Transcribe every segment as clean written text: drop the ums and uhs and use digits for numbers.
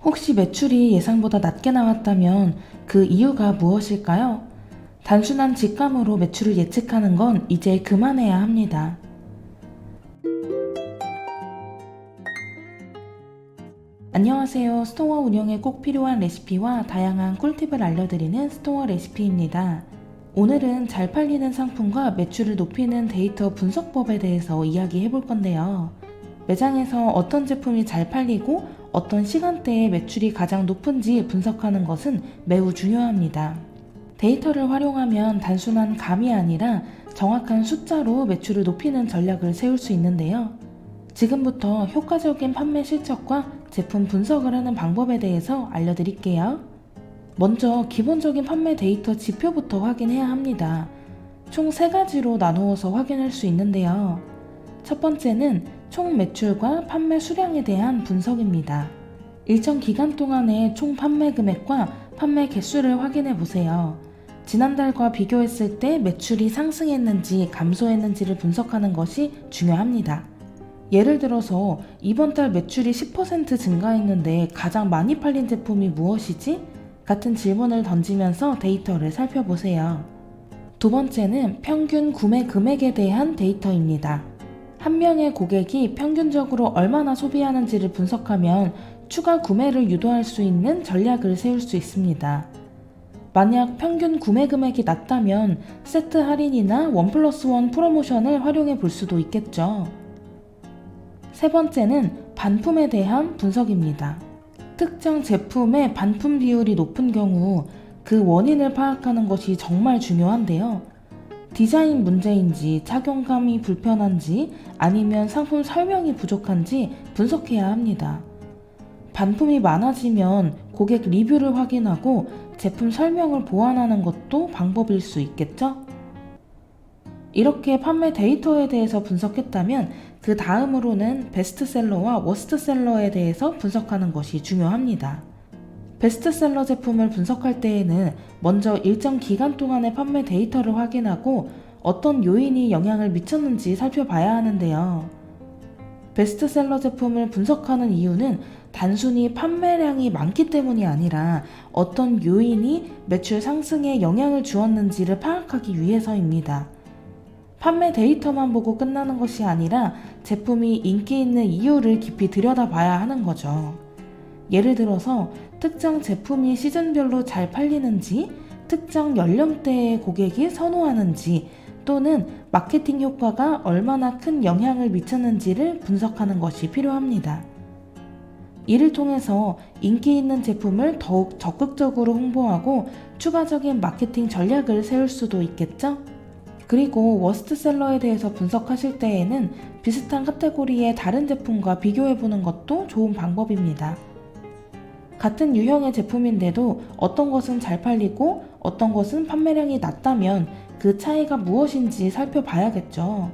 혹시 매출이 예상보다 낮게 나왔다면 그 이유가 무엇일까요? 단순한 직감으로 매출을 예측하는 건 이제 그만해야 합니다. 안녕하세요. 스토어 운영에 꼭 필요한 레시피와 다양한 꿀팁을 알려드리는 스토어 레시피입니다. 오늘은 잘 팔리는 상품과 매출을 높이는 데이터 분석법에 대해서 이야기해 볼 건데요. 매장에서 어떤 제품이 잘 팔리고 어떤 시간대에 매출이 가장 높은지 분석하는 것은 매우 중요합니다. 데이터를 활용하면 단순한 감이 아니라 정확한 숫자로 매출을 높이는 전략을 세울 수 있는데요. 지금부터 효과적인 판매 실적과 제품 분석을 하는 방법에 대해서 알려드릴게요. 먼저 기본적인 판매 데이터 지표부터 확인해야 합니다. 총 3가지로 나누어서 확인할 수 있는데요. 첫 번째는 총 매출과 판매 수량에 대한 분석입니다. 일정 기간 동안의 총 판매 금액과 판매 개수를 확인해 보세요. 지난달과 비교했을 때 매출이 상승했는지 감소했는지를 분석하는 것이 중요합니다. 예를 들어서 이번 달 매출이 10% 증가했는데 가장 많이 팔린 제품이 무엇이지? 같은 질문을 던지면서 데이터를 살펴보세요. 두 번째는 평균 구매 금액에 대한 데이터입니다. 한 명의 고객이 평균적으로 얼마나 소비하는지를 분석하면 추가 구매를 유도할 수 있는 전략을 세울 수 있습니다. 만약 평균 구매 금액이 낮다면 세트 할인이나 1+1 프로모션을 활용해 볼 수도 있겠죠. 세 번째는 반품에 대한 분석입니다. 특정 제품의 반품 비율이 높은 경우 그 원인을 파악하는 것이 정말 중요한데요. 디자인 문제인지, 착용감이 불편한지, 아니면 상품 설명이 부족한지 분석해야 합니다. 반품이 많아지면 고객 리뷰를 확인하고 제품 설명을 보완하는 것도 방법일 수 있겠죠? 이렇게 판매 데이터에 대해서 분석했다면 그 다음으로는 베스트셀러와 워스트셀러에 대해서 분석하는 것이 중요합니다. 베스트셀러 제품을 분석할 때에는 먼저 일정 기간 동안의 판매 데이터를 확인하고 어떤 요인이 영향을 미쳤는지 살펴봐야 하는데요. 베스트셀러 제품을 분석하는 이유는 단순히 판매량이 많기 때문이 아니라 어떤 요인이 매출 상승에 영향을 주었는지를 파악하기 위해서입니다. 판매 데이터만 보고 끝나는 것이 아니라 제품이 인기 있는 이유를 깊이 들여다봐야 하는 거죠. 예를 들어서 특정 제품이 시즌별로 잘 팔리는지, 특정 연령대의 고객이 선호하는지, 또는 마케팅 효과가 얼마나 큰 영향을 미쳤는지를 분석하는 것이 필요합니다. 이를 통해서 인기 있는 제품을 더욱 적극적으로 홍보하고 추가적인 마케팅 전략을 세울 수도 있겠죠? 그리고 워스트셀러에 대해서 분석하실 때에는 비슷한 카테고리의 다른 제품과 비교해보는 것도 좋은 방법입니다. 같은 유형의 제품인데도 어떤 것은 잘 팔리고 어떤 것은 판매량이 낮다면 그 차이가 무엇인지 살펴봐야겠죠.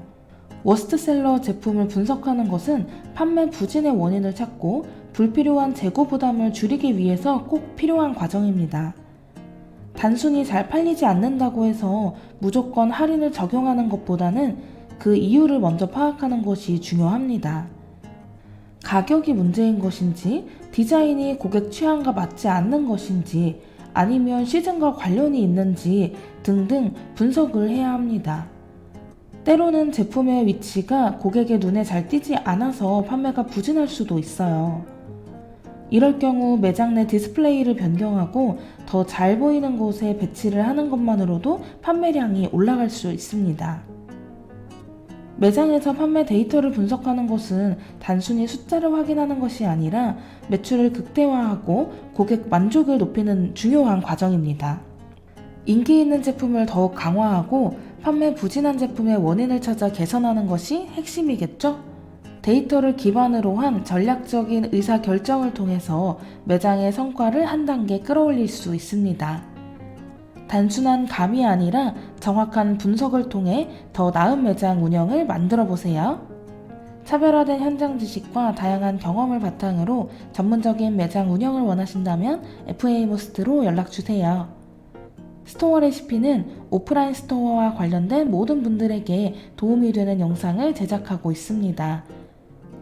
워스트셀러 제품을 분석하는 것은 판매 부진의 원인을 찾고 불필요한 재고 부담을 줄이기 위해서 꼭 필요한 과정입니다. 단순히 잘 팔리지 않는다고 해서 무조건 할인을 적용하는 것보다는 그 이유를 먼저 파악하는 것이 중요합니다. 가격이 문제인 것인지, 디자인이 고객 취향과 맞지 않는 것인지, 아니면 시즌과 관련이 있는지 등등 분석을 해야 합니다. 때로는 제품의 위치가 고객의 눈에 잘 띄지 않아서 판매가 부진할 수도 있어요. 이럴 경우 매장 내 디스플레이를 변경하고 더 잘 보이는 곳에 배치를 하는 것만으로도 판매량이 올라갈 수 있습니다. 매장에서 판매 데이터를 분석하는 것은 단순히 숫자를 확인하는 것이 아니라 매출을 극대화하고 고객 만족을 높이는 중요한 과정입니다. 인기 있는 제품을 더욱 강화하고 판매 부진한 제품의 원인을 찾아 개선하는 것이 핵심이겠죠? 데이터를 기반으로 한 전략적인 의사결정을 통해서 매장의 성과를 한 단계 끌어올릴 수 있습니다. 단순한 감이 아니라 정확한 분석을 통해 더 나은 매장 운영을 만들어 보세요. 차별화된 현장 지식과 다양한 경험을 바탕으로 전문적인 매장 운영을 원하신다면 FA모스트로 연락주세요. 스토어 레시피는 오프라인 스토어와 관련된 모든 분들에게 도움이 되는 영상을 제작하고 있습니다.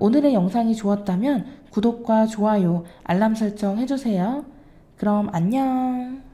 오늘의 영상이 좋았다면 구독과 좋아요, 알람 설정 해주세요. 그럼 안녕.